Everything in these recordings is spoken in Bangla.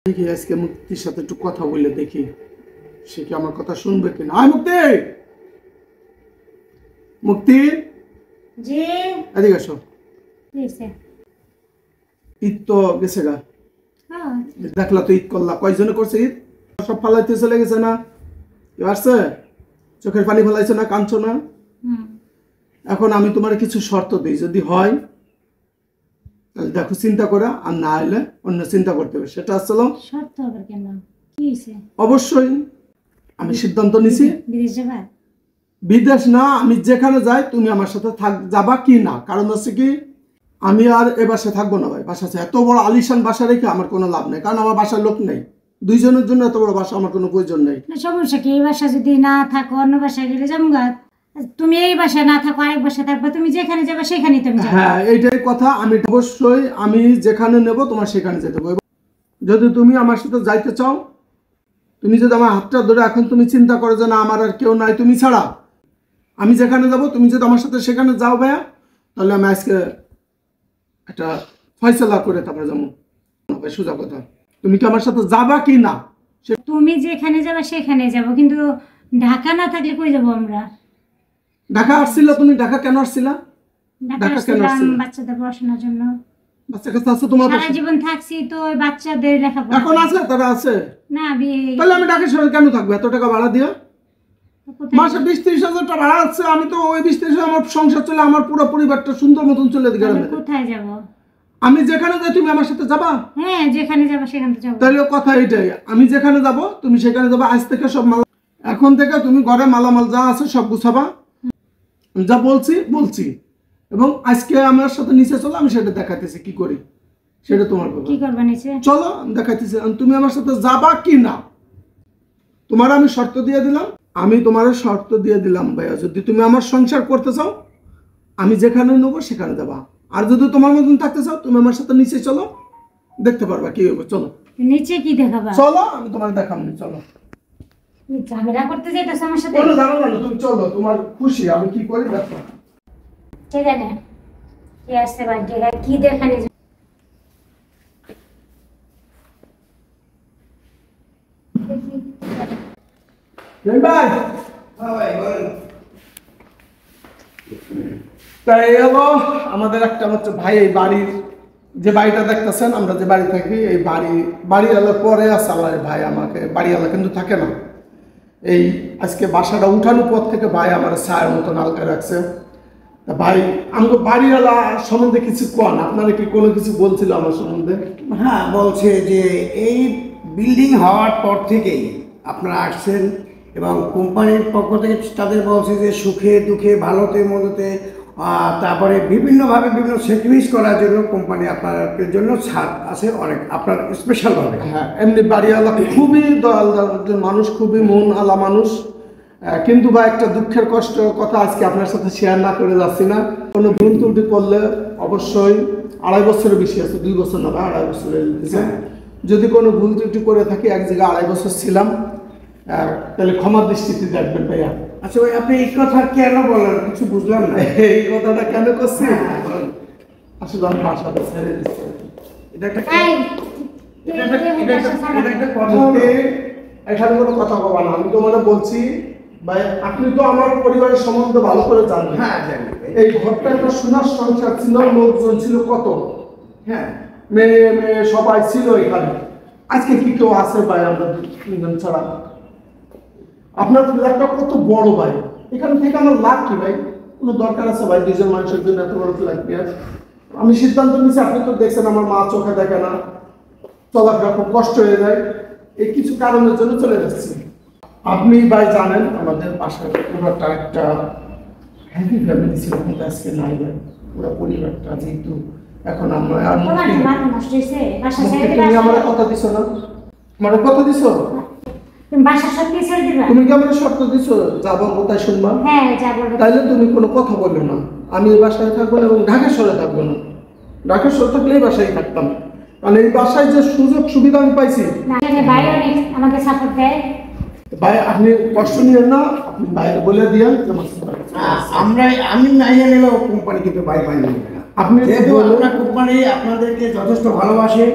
দেখি আজকে মুক্তির সাথে একটু কথা বলে দেখি সে কি আমার কথা শুনবে কিনা। আয় মুক্তি, মুক্তি জি এদিকে আসো। দিছে ঈদ তো গেছে গা, হ্যাঁ দেখলা তো ঈদ করলা, কয়জনে করছে ঈদ? সব ফালাইতে চলে গেছে না, কেউ আসছে? চোখের পানি ফেলাইছো না, কাঁদছো না? এখন আমি তোমার কিছু শর্ত দিই, যদি হয় তাহলে দেখো চিন্তা করে, আর না হলে অন্য চিন্তা করতে হবে। সেটা আসলে শর্ত হবে কেন, কি হইছে? অবশ্যই আমি সিদ্ধান্ত নিছি বিদেশ যাবা? বিদেশ না, আমি যেখানে যাই তুমি আমার সাথে যাবা কি না। কারণ হচ্ছে কি, আমি আর এ বাসায় থাকবো না ভাই। বাসা আছে, এত বড় আলিশান বাসা রেখে আমার কোনো লাভ নেই, কারণ আমার বাসার লোক নেই। দুইজনের জন্য এত বড় বাসা আমার কোনো প্রয়োজন নেই। না সমস্যা কি, এই বাসা যদি না থাকো অন্য বাসায় গেলে যামগা। তুমি এই বাসায় না থাকো আরেক বাসায় থাকবা, তুমি যেখানে যাবে সেখানেই তুমি যাবে। হ্যাঁ এইটাই কথা। আমি অবশ্যই আমি যেখানে নেব তোমার সেখানে যেতে হবে। যদি তুমি আমার সাথে যাইতে চাও, তুমি যদি আমার হাতটা ধরে এখন তুমি চিন্তা করো যে না আমার আর কেউ নাই তুমি ছাড়া, আমি যেখানে যাব তুমি যদি আমার সাথে সেখানে যাও ভাইয়া, তাহলে আমি আজকে একটা ফয়সালা করে তারপরে যাবো। সোজা কথা, তুমি কি আমার সাথে যাবা কি না? তুমি যেখানে যাবে সেখানে যাব, কিন্তু ঢাকা না থাকলে কই যাব আমরা? ঢাকা আসছিল তুমি? ঢাকা কেন আসছিলা? ঢাকা ঢাকা কেন আসছিলাম আসছিলা? বাচ্চাদের পড়াশোনার জন্য। বাচ্চা কাছে আছে তোমার সারা পাশে? জীবন থাকছি তো ওই বাচ্চাদের লেখাপড়া। এখন আছে, তারা আছে। না বিয়ে তাহলে আমি ঢাকা শহরে কেন থাকবো এত টাকা ভাড়া দিয়ে? কোথায় মাসে 20-30 হাজার টাকা ভাড়া আছে, আমি তো ওই 20-30 হাজার আমার সংসার চলে, আমার পুরো পরিবারটা সুন্দর মতন চলে তাহলে গেল। কোথায় যাব? আমি যেখানে যাই তুমি আমার সাথে যাবা? হ্যাঁ যেখানে যাবো সেখানে তো যাবো। তাহলে কথা এইটাই, আমি যেখানে যাব তুমি সেখানে যাবা। আজ থেকে সব মাল, এখন থেকে তুমি ঘরে মালামাল যা আছে সব গুছাবা। আমি যা বলছি বলছি, এবং আজকে আমার সাথে নিচে চলো, আমি সেটা দেখাইতেছি কি করি, সেটা তোমার ব্যাপার। কি করবা নিচে? চলো আমি দেখাইতেছি, তুমি আমার সাথে যাবা কি না। তোমার আমি শর্ত দিয়ে দিলাম, আমি তোমার শর্ত দিয়ে দিলাম ভাইয়া, যদি তুমি আমার সংসার করতে চাও আমি যেখানে নেবো সেখানে যাবা। আর যদি তোমার মতন থাকতে চাও তুমি আমার সাথে নিচে চলো, দেখতে পারবা কি হবে। চলো নিচে কি দেখাবা? চলো আমি তোমার দেখাবো, চলো। ঝামেলা করতে যাইতেছ আমার সাথে? কোনো জানো না, তুমি চলো, তোমার খুশি আমি কি করি দেখো। ঠিক আছে কি আসছে বাড়ি, কি দেখানি? ভাই তাই হলো আমাদের একটা হচ্ছে ভাই, এই বাড়ির যে বাড়িটা দেখতেছেন আমরা যে বাড়ি থাকি, এই বাড়িওয়ালা পরে আছে আমার ভাই, আমাকে বাড়িওয়ালা কিন্তু থাকে না। এই আজকে বাসাটা উঠানোর পর থেকে ভাই আমার ছায়ের মতন আলকা রাখছে। তা ভাই আমাকে বাড়িওয়ালা সম্বন্ধে কিছু কোন, আপনারা কি কোনো কিছু বলছিল আমার সম্বন্ধে? হ্যাঁ বলছে যে এই বিল্ডিং হওয়ার পর থেকেই আপনারা আসছেন, এবং কোম্পানির পক্ষ থেকে তাদের বলছে যে সুখে দুঃখে ভালোতে মন্দতে তারপরে বিভিন্নভাবে বিভিন্ন স্যাক্রিফাইস করার জন্য কোম্পানি আপনাদের জন্য ছাড় আছে অনেক, আপনার স্পেশালভাবে। হ্যাঁ এমনি বাড়িওয়ালা খুবই দয়াল একজন মানুষ, খুবই মন আলা মানুষ। কিন্তু ভাই একটা দুঃখের কষ্ট কথা আজকে আপনার সাথে শেয়ার না করে যাচ্ছি না। কোনো ভুল ত্রুটি করলে অবশ্যই 2.5 বছরের বেশি আছে, 2 বছর না ভাই, 2.5 বছরের দিচ্ছে। যদি কোনো ভুল ত্রুটি করে থাকি, এক জায়গায় 2.5 বছর ছিলাম, তাহলে ক্ষমার দৃষ্টিতে দেখবেন ভাইয়া। আচ্ছা ভাই আপনি এই কথা কেন বলেন কিছু বুঝলাম না। এই কথাটা কেন করছি, আসলে আমি বাসাটা ছেড়ে দিচ্ছি। এটা একটা এই এটা একটা কথা হলো। এখানে কোনো কথা বলবো না, আমি তোমাকে বলছি ভাই, আপনি তো আমার পরিবারের সম্বন্ধে ভালো করে জানেন। হ্যাঁ জানি। এই ঘরটা একটা সোনার সংসার ছিল, লোকজন ছিল কত, হ্যাঁ মেয়ে মেয়ে সবাই ছিল এখানে। আজকে কি কেউ আছে ভাই? আমরা 3 জন ছাড়া। আপনার ফ্ল্যাটটা কত বড় ভাই, এখান থেকে আমার লাভ কি ভাই? কোনো দরকার আছে ভাই 2 জন মানুষের জন্য এত বড় ফ্ল্যাট নিয়ে? আমি সিদ্ধান্ত নিয়েছি, আপনি তো দেখছেন আমার মা চোখে দেখে না, চলাফেরা খুব কষ্ট হয়ে যায়, এই কিছু কারণের জন্য চলে যাচ্ছি। আপনি ভাই জানেন আমাদের পাশের পুরোটা একটা হ্যাপি ফ্যামিলি ছিল, কিন্তু আজকে নাই ভাই। পুরো পরিবারটা যেহেতু এখন আমরা আর তোমার কি মাথা নষ্ট হয়েছে? বাসা ছেড়ে তুমি দিবা? আমার কথা দিছো না, আমার কথা দিছো, তুমি বাসা সত্যি ছেড়ে দিবা? তুমি কি আমার শর্ত দিছো যাবো কোথায় শুনবা? হ্যাঁ যা বলবে। তাইলে তুমি কোনো কথা বললো না। আমি এই বাসায় থাকবো না এবং ঢাকা শহরে থাকবো না। ঢাকা শহরে থাকলে এই বাসায় থাকতাম, কারণ এই বাসায় যে সুযোগ সুবিধা আমি পাইছি। না এখানে বাইরে অনেক আমাকে সাপোর্ট দেয়। ভাই আপনি কষ্ট নিয়েন না, আপনি বাইরে বলে দিয়েন যে আমার support আছে। আমি নাইয়ে নিলেও কোম্পানি কিন্তু বাই বাই নেবে না। আপনি যেহেতু বলুন। আপনার কোম্পানি আপনাদেরকে যথেষ্ট ভালোবাসে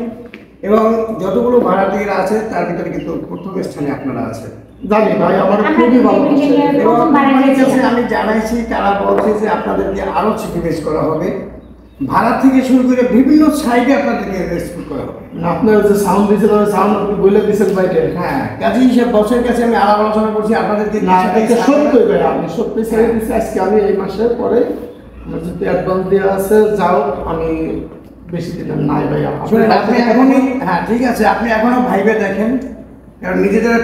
এবং যতগুলো ভাড়াটিয়ারা আছে তার ভিতরে কিন্তু প্রথম স্থানে আপনারা আছেন। জানি ভাই, আমার আমরা খুবই ভালো building লাগছে। এর এবং প্রথম ভাড়া কোম্পানির কাছে নিয়েছিলাম। আমি জানাইছি, তারা বলছে যে আপনাদেরকে আরো চিকিৎসা করা হবে, ভাড়া থেকে শুরু করে বিভিন্ন সাইডে আপনাদেরকে রেসপেক্ট করা হবে। আপনার যে সাউন্ড দিয়েছেন, সাউন্ড আপনি বলে দিয়েছেন ভাইকে। হ্যাঁ, কাজী হিসেব বসের কাছে আমি আলাপ আলোচনা করছি আপনাদেরকে। না, এটা সত্যি ভাই, আপনি সত্যি ছেড়ে দিচ্ছি। আজকে আমি এই মাসের পরে আমার যদি অ্যাডভান্স দেওয়া আছে, যাও, আমি বেশি দিন আর নাই ভাই। শুনেন, আপনি এখনই, হ্যাঁ ঠিক আছে, আপনি এখনো ভাইবে দেখেন, কারণ নিজেদের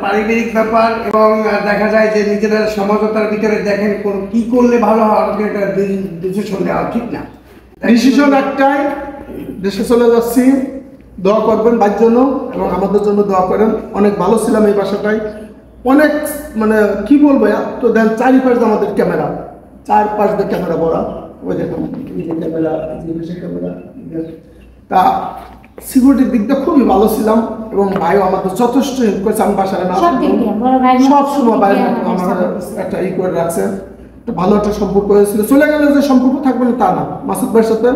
পারিবারিক ব্যাপার এবং দেখা যায় যে নিজেদের সমঝোতার ভিতরে দেখেন কোন কি করলে ভালো হয়, আমাদের এটা ডিসিশন নেওয়া ঠিক না। ডিসিশন একটাই, দেশে চলে যাচ্ছি, দোয়া করবেন ভাইয়ের জন্য এবং আমাদের জন্য দোয়া করেন। অনেক ভালো ছিলাম এই বাসাটায়, অনেক মানে কি বলবো, তো দেন চারিপাশ দিয়ে আমাদের ক্যামেরা, চারপাশ দিয়ে ক্যামেরা ভরা, ওই দেখুন ক্যামেরা, ক্যামেরা। তা সিকিউরিটির দিকটা খুবই ভালো ছিলাম এবং ভাইও আমাদের যথেষ্ট হেল্প করেছে। আমি বাসায় না সব দিক দিয়ে, বড় ভাই সব সময় ভাই আমাদের আমার একটা করে রাখছেন, একটা ভালো একটা সম্পর্ক হয়েছিল। চলে গেলে যে সম্পর্ক থাকবে না তা না, মাসুদ ভাইয়ের সাথে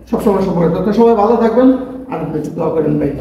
সবসময় সম্পর্ক। সবাই ভালো থাকবেন আর একটু দোয়া করেন ভাই।